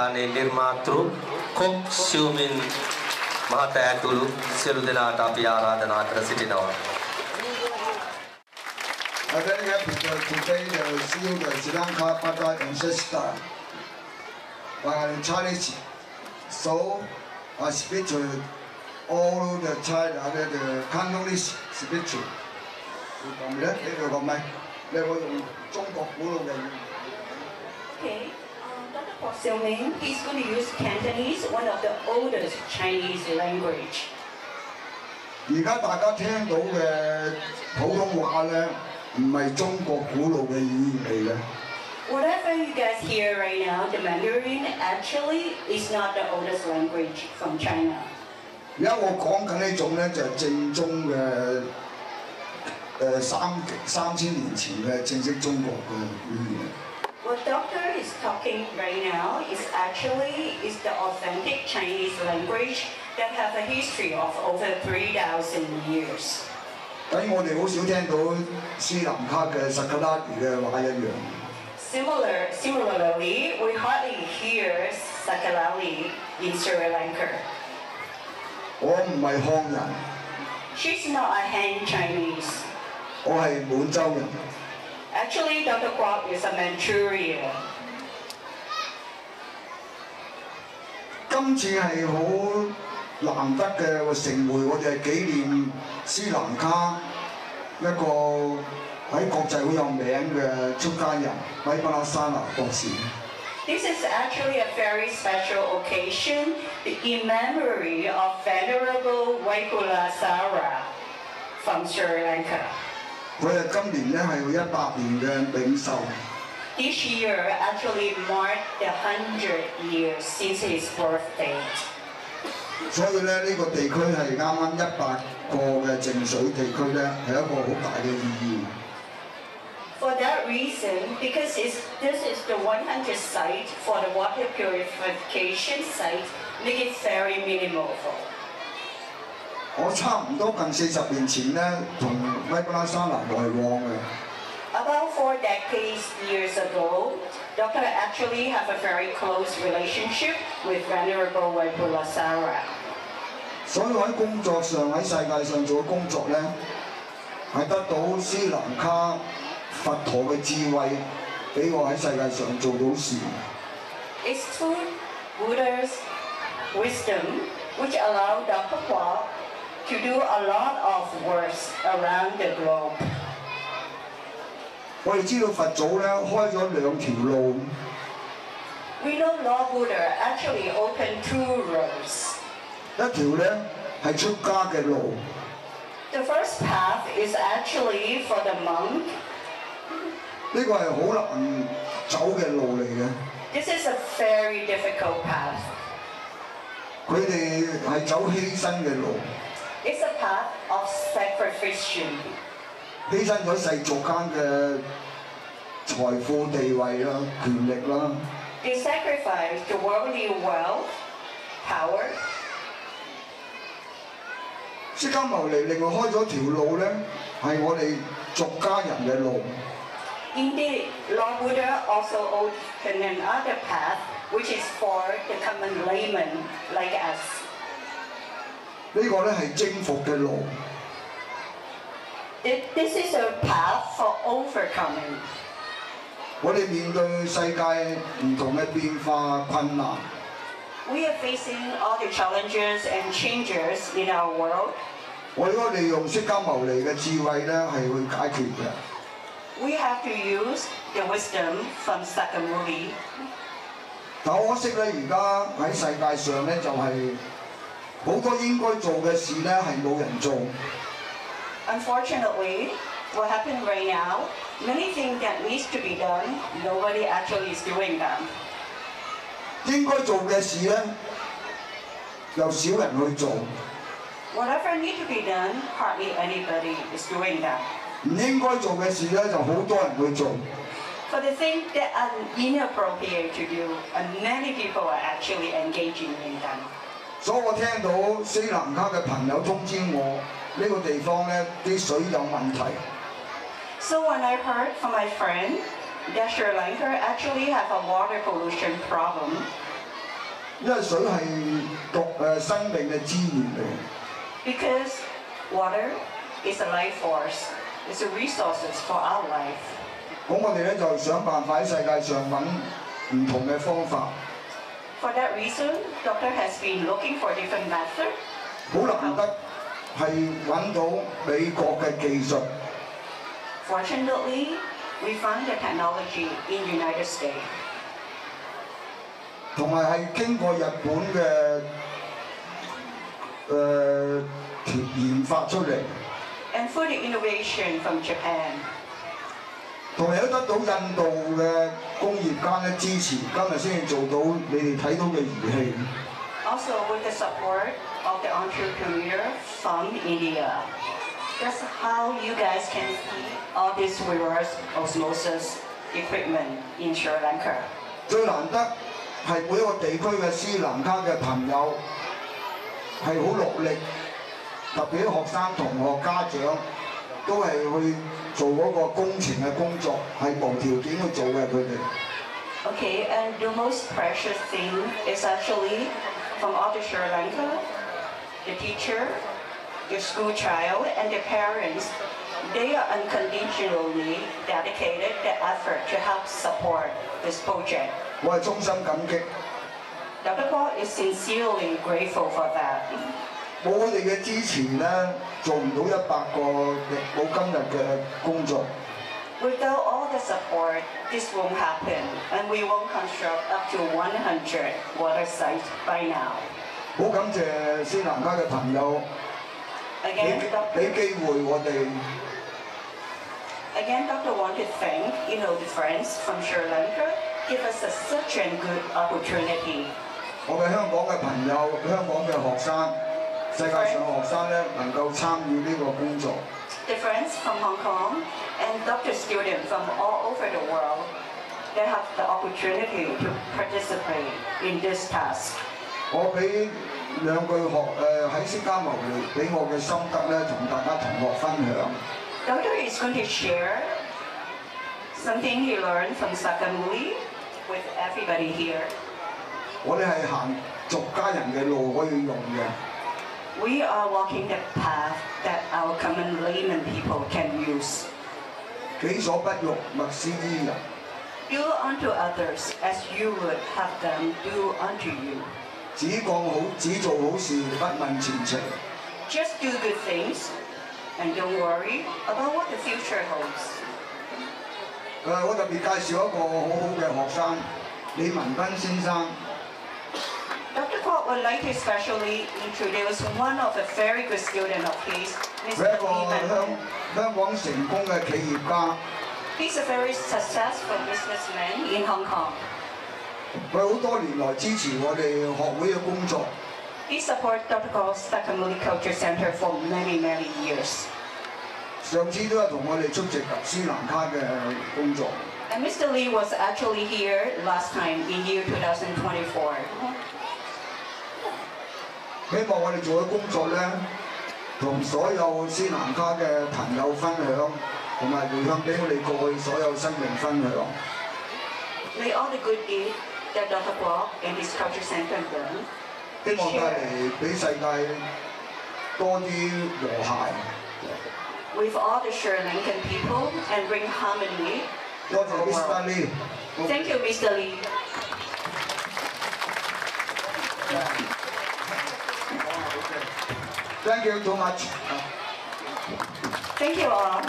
සංවිධානයේ නිර්මාතෘ කොක් සියුමින් මහතා ඇතුළු සියලු දෙනාට අපි ආරාධනා කර සිටිනවා. I very happy today to see the Sri Lanka Pata ancestor by Chinese. So I speak to all the China, the Cantonese speech. Okay, Dr. Kwok Seung-min, he's going to use Cantonese, one of the oldest Chinese language. 而家大家聽到嘅普通話咧，唔係中國古老嘅語言嚟嘅。Whatever you guys hear right now, the Mandarin actually is not the oldest language from China. 而家我講緊呢種咧就係正宗嘅3000年前嘅正式中國嘅語言。What Doctor is talking right now is the authentic Chinese language that have a history of over 3,000 years. 咁我哋好少聽到斯林卡嘅薩卡拉語嘅話一樣。Similarly, we hardly hear Sakalali in Sri Lanka. 我唔係漢人。She's not a Han Chinese. 我係滿洲人。Actually, Dr. Kwok is a Manchurian. 今次係好難得嘅成會，我哋係紀念斯林卡一個喺國際好有名嘅出家人米巴拉沙拿博士。This is actually a very special occasion in memory of Venerable Vaikulasara from Sri Lanka. 佢係今年咧係100年嘅領袖。This year actually marked the 100 years since his birth date. 所以咧呢個地區係啱啱100個嘅淨水地區咧，係一個好大嘅意義。For that reason, because this is the 100th site for the water purification site, make it very meaningful. 我差唔多近40年前咧，同米巴拉沙拿來往嘅。About 4 years ago, Doctor actually have a very close relationship with Venerable Vaikulasara. 所以我喺工作上喺世界上做嘅工作咧，係得到斯林卡佛陀嘅智慧，俾我喺世界上做到事。It's through Buddha's wisdom which allow Dr. Kwok to do a lot of works around the globe. 我哋知道佛祖咧開咗2條路。We know Lord Buddha actually opened 2 roads. 一條咧係出家嘅路。The first path is actually for the monk. 呢個係好難走嘅路嚟嘅。This is a very difficult path. 佢哋係走犧牲嘅路。It's a path of sacrifice. 犧牲咗世俗間嘅財富、地位啦、權力啦。They sacrifice the worldly wealth, power. 釋迦牟尼另外開咗條路咧，係我哋俗家人嘅路。Indeed, Lord Buddha also opened another path, which is for the common layman like us. 呢個咧係征服嘅路。This is a path for overcoming. 我哋面對世界唔同嘅變化困難。We are facing all the challenges and changes in our world. 我應該利用釋迦牟尼嘅智慧咧，係去解決嘅。We have to use the wisdom from Sakamuni. 但可惜咧，而家喺世界上咧，就係好多應該做嘅事咧，係冇人做。Unfortunately, what happened right now, many things that needs to be done, nobody actually is doing them. 應該做嘅事咧，又少人去做。Whatever need to be done, hardly anybody is doing that. 唔應該做嘅事咧，就好多人去做。For the things that are inappropriate to do, and many people are actually engaging in them. 所以我聽到斯林卡嘅朋友通知我，呢個地方咧啲水有問題。So when I heard from my friend that Sri Lanka actually have a water pollution problem. 因為水係生命嘅資源嚟。Because water is a life force. It's a resources for our life. 咁我哋咧就想辦法喺世界上揾唔同嘅方法。For that reason, Doctor has been looking for different methods. 好難得係揾到美國嘅技術。Fortunately, we found the technology in United States. 同埋係經過日本嘅研發出嚟。And for the innovation from Japan. 同埋都得到印度嘅工業家咧支持，今日先至做到你哋睇到嘅儀器。Also with the support of the entrepreneur from India. That's how you guys can see all this reverse osmosis equipment in Sri Lanka. 最難得係每一個地區嘅斯里蘭卡嘅朋友係好落力，特別啲學生、同學、家長都係去做嗰個工程嘅工作，係無條件去做嘅佢哋。Okay, and the most precious thing is actually from all the Sri Lanka, the teacher, the school child, and the parents. They are unconditionally dedicated the effort to help support this project. 我係衷心感激。Dr. Paul is sincerely grateful for that. 冇佢哋嘅支持咧，做唔到100個冇今日嘅工作。Without all the support, this won't happen, and we won't construct up to 100 water sites by now. 好感謝斯里蘭卡嘅朋友，俾機會我哋。Again, Doctor want to thank the friends from Sri Lanka give us such a good opportunity. 我嘅香港嘅朋友、香港嘅學生、世界上嘅學生咧，能夠參與呢個工作。The friends from Hong Kong and doctor students from all over the world, they have the opportunity to participate in this task. 我俾兩句喺釋迦牟尼俾我嘅心得咧，同大家同學分享。Doctor is going to share something he learned from Sakamuli with everybody here. 我哋係行俗家人嘅路可以用嘅。We are walking the path that our common layman people can use. 己所不欲，勿施於人。Do unto others as you would have them do unto you. 只做好事，不問前程。Just do good things and don't worry about what the future holds. 我特別介紹一個好好嘅學生，李文斌先生。Dr. Kwok would like to especially introduce one of the very good students of his, Mr. Lee Manhong. 香港成功嘅企業家。He's a very successful businessman in Hong Kong. 佢好多年來支持我哋學會嘅工作。He supports Dr. Kwok's Sakamuli Culture Center for many years. 上次都有同我哋出席斯里蘭卡嘅工作。And Mr. Lee was actually here last time in year 2024. 希望我哋做嘅工作咧，同所有斯里蘭卡嘅朋友分享，同埋回向俾我哋過去所有生命分享。May all the good deeds that Dr. Kwok and his culture center done. 希望帶嚟俾世界多啲和諧。With all the Sri Lankan people and bring harmony. 多謝 Mr. Lee。Thank you, Mr. Lee. Thank you too much. Thank you all.